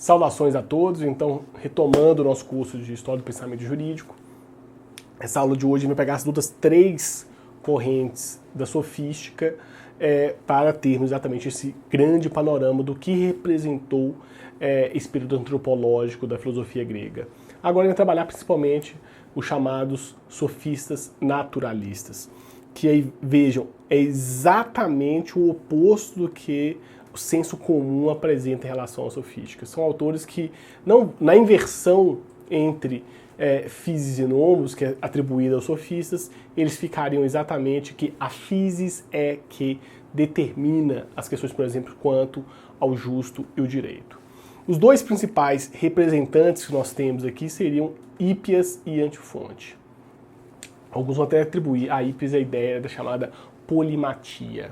Saudações a todos, então, retomando o nosso curso de História do Pensamento Jurídico. Essa aula de hoje vai pegar as outras três correntes da sofística para termos exatamente esse grande panorama do que representou esse período antropológico da filosofia grega. Agora, vai trabalhar principalmente os chamados sofistas naturalistas, que aí, vejam, é exatamente o oposto do que o senso comum apresenta em relação à sofística. São autores que, não, na inversão entre physis e nomos, que é atribuída aos sofistas, eles ficariam exatamente que a physis é que determina as questões, por exemplo, quanto ao justo e o direito. Os dois principais representantes que nós temos aqui seriam Hípias e Antifonte. Alguns vão até atribuir a Hípias a ideia da chamada polimatia,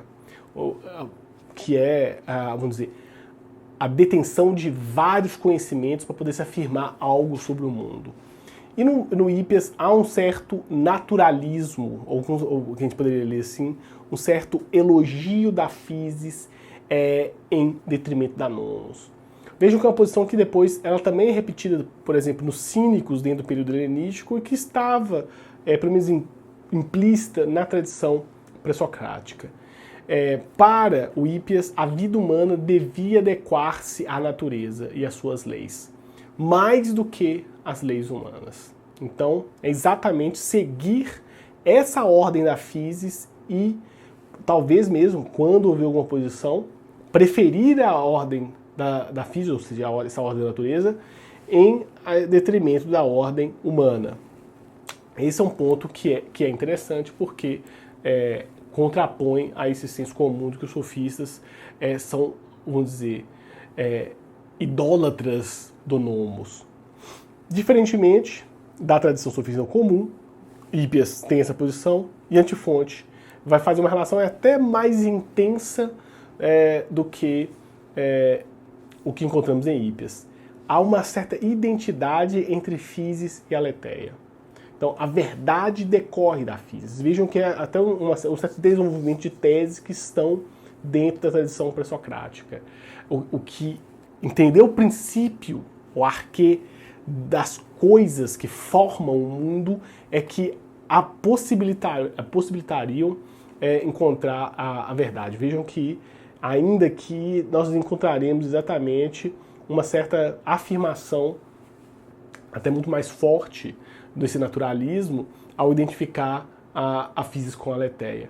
que é, vamos dizer, a detenção de vários conhecimentos para poder se afirmar algo sobre o mundo. E no Hípias há um certo naturalismo, ou que a gente poderia ler assim, um certo elogio da physis em detrimento da nomos. Vejam que é uma posição que depois ela também é repetida, por exemplo, nos cínicos dentro do período helenístico e que estava, pelo menos implícita na tradição pré-socrática. Para o Hípias, a vida humana devia adequar-se à natureza e às suas leis, mais do que as leis humanas. Então, é exatamente seguir essa ordem da physis e, talvez mesmo, quando houver alguma oposição, preferir a ordem da physis, ou seja, essa ordem da natureza, em detrimento da ordem humana. Esse é um ponto que é interessante porque contrapõe a esse senso comum de que os sofistas são, vamos dizer, idólatras do nomos. Diferentemente da tradição sofista comum, Hípias tem essa posição e Antifonte vai fazer uma relação até mais intensa do que o que encontramos em Hípias. Há uma certa identidade entre physis e aletheia. Então, a verdade decorre da physis. Vejam que é até um certo desenvolvimento de teses que estão dentro da tradição pré-socrática. O que entender o princípio, o arquê das coisas que formam o mundo é que possibilitariam encontrar a verdade. Vejam que, ainda que nós encontraremos exatamente uma certa afirmação, até muito mais forte, desse naturalismo ao identificar a physis com a aletheia.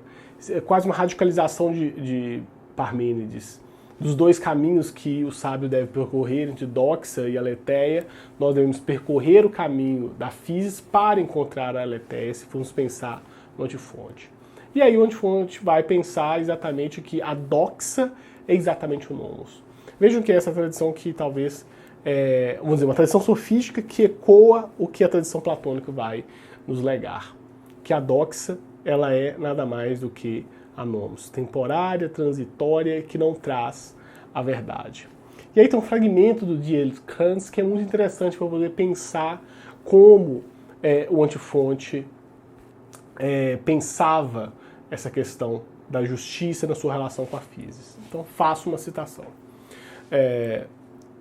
É quase uma radicalização de Parmênides. Dos dois caminhos que o sábio deve percorrer, entre doxa e aletheia, nós devemos percorrer o caminho da physis para encontrar a aletheia, se formos pensar no Antifonte. E aí o Antifonte vai pensar exatamente que a doxa é exatamente o nomos. Vejam que essa tradição que talvez, vamos dizer, uma tradição sofística que ecoa o que a tradição platônica vai nos legar. Que a doxa, ela é nada mais do que a nomos, temporária, transitória, que não traz a verdade. E aí tem um fragmento do D.L. Kranz que é muito interessante para poder pensar como o Antifonte pensava essa questão da justiça na sua relação com a physis. Então faço uma citação.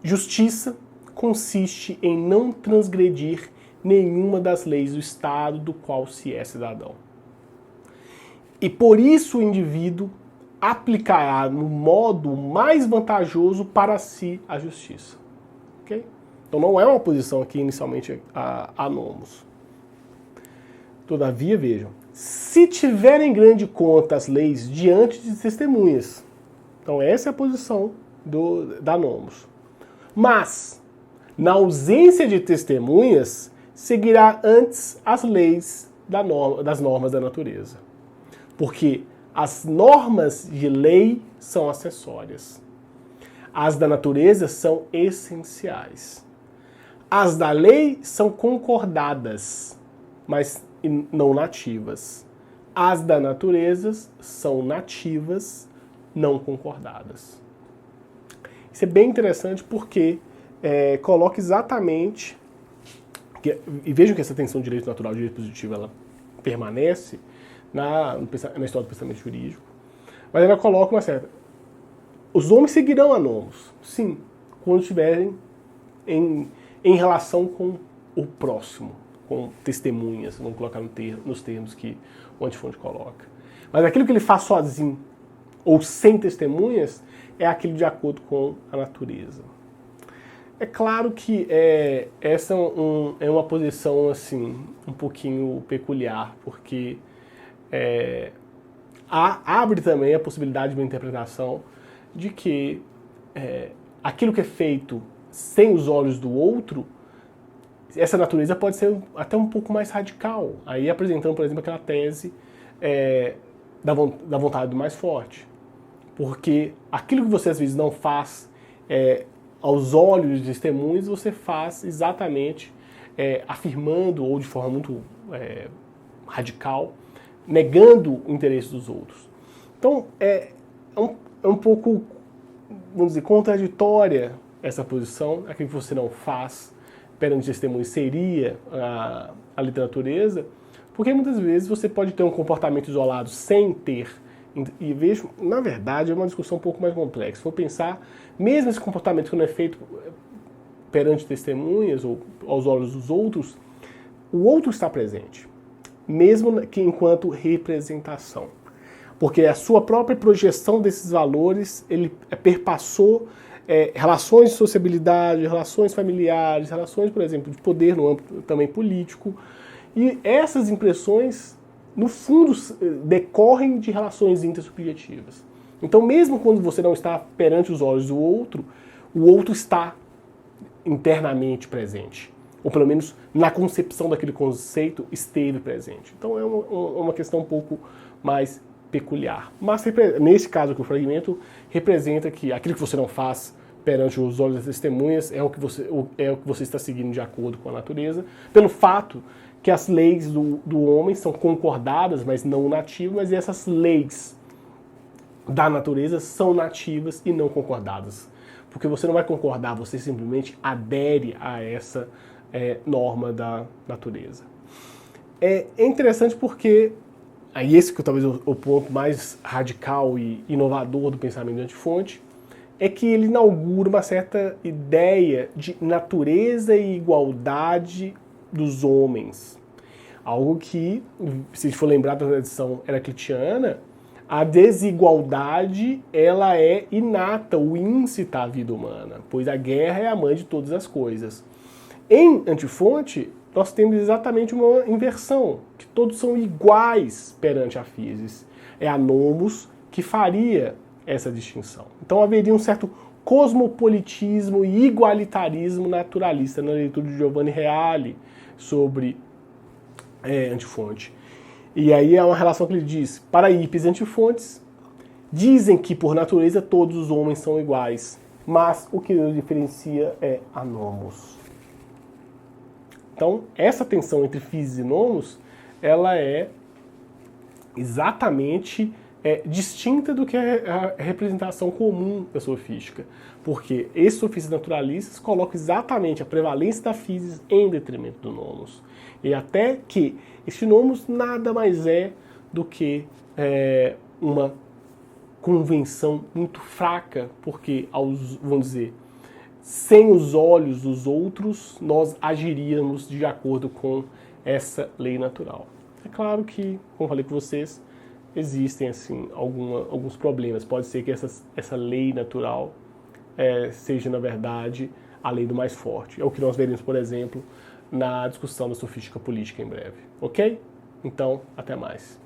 Justiça consiste em não transgredir nenhuma das leis do Estado do qual se é cidadão. E por isso o indivíduo aplicará no modo mais vantajoso para si a justiça. Okay? Então não é uma posição aqui inicialmente a nomos. Todavia, vejam, se tiverem grande conta as leis diante de testemunhas. Então essa é a posição da nomos. Mas, na ausência de testemunhas, seguirá antes as leis das normas da natureza. Porque as normas de lei são acessórias. As da natureza são essenciais. As da lei são concordadas, mas não nativas. As da natureza são nativas, não concordadas. Isso é bem interessante porque coloca exatamente... E vejam que essa tensão de direito natural e direito positivo ela permanece na história do pensamento jurídico, mas ela coloca uma certa... Os homens seguirão a nomos, sim, quando tiverem em relação com o próximo, com testemunhas, vamos colocar nos termos que o Antifonte coloca. Mas aquilo que ele faz sozinho ou sem testemunhas é aquilo de acordo com a natureza. É claro que essa é uma posição assim um pouquinho peculiar, porque abre também a possibilidade de uma interpretação de que aquilo que é feito sem os olhos do outro, essa natureza pode ser até um pouco mais radical. Aí apresentando, por exemplo, aquela tese da vontade do mais forte. Porque aquilo que você às vezes não faz aos olhos de testemunhas, você faz exatamente afirmando ou de forma muito radical, negando o interesse dos outros. Então é um pouco, vamos dizer, contraditória essa posição. Aquilo que você não faz perante testemunhas seria a lei da natureza, porque muitas vezes você pode ter um comportamento isolado sem ter. E vejo, na verdade, é uma discussão um pouco mais complexa. Se for pensar, mesmo esse comportamento que não é feito perante testemunhas ou aos olhos dos outros, o outro está presente, mesmo que enquanto representação. Porque a sua própria projeção desses valores, ele perpassou relações de sociabilidade, relações familiares, relações, por exemplo, de poder no âmbito também político. E essas impressões, no fundo, decorrem de relações intersubjetivas. Então, mesmo quando você não está perante os olhos do outro, o outro está internamente presente. Ou pelo menos na concepção daquele conceito esteve presente. Então é uma questão um pouco mais peculiar. Mas nesse caso aqui o fragmento representa que aquilo que você não faz perante os olhos das testemunhas é o que você está seguindo de acordo com a natureza, pelo fato que as leis do homem são concordadas, mas não nativas, mas essas leis da natureza são nativas e não concordadas. Porque você não vai concordar, você simplesmente adere a essa norma da natureza. É interessante porque, aí esse que talvez o ponto mais radical e inovador do pensamento de Antifonte, é que ele inaugura uma certa ideia de natureza e igualdade dos homens. Algo que, se a gente for lembrar da tradição heraclitiana, a desigualdade ela é inata, ou íncita à vida humana, pois a guerra é a mãe de todas as coisas. Em Antifonte, nós temos exatamente uma inversão, que todos são iguais perante a physis. É a nomos que faria essa distinção. Então haveria um certo cosmopolitismo e igualitarismo naturalista na leitura de Giovanni Reale sobre Antifonte. E aí é uma relação que ele diz: para Hippias e Antifontes, dizem que por natureza todos os homens são iguais, mas o que os diferencia é a nomos. Então, essa tensão entre physis e nomos, ela é exatamente distinta do que a representação comum da sofística. Porque esses sofistas naturalistas colocam exatamente a prevalência da physis em detrimento do nomos. E até que este nomos nada mais é do que uma convenção muito fraca, porque, vamos dizer, sem os olhos dos outros, nós agiríamos de acordo com essa lei natural. É claro que, como falei com vocês, existem assim, alguns problemas. Pode ser que essa lei natural seja, na verdade, a lei do mais forte. É o que nós veremos, por exemplo, na discussão da sofística política em breve. Ok? Então, até mais.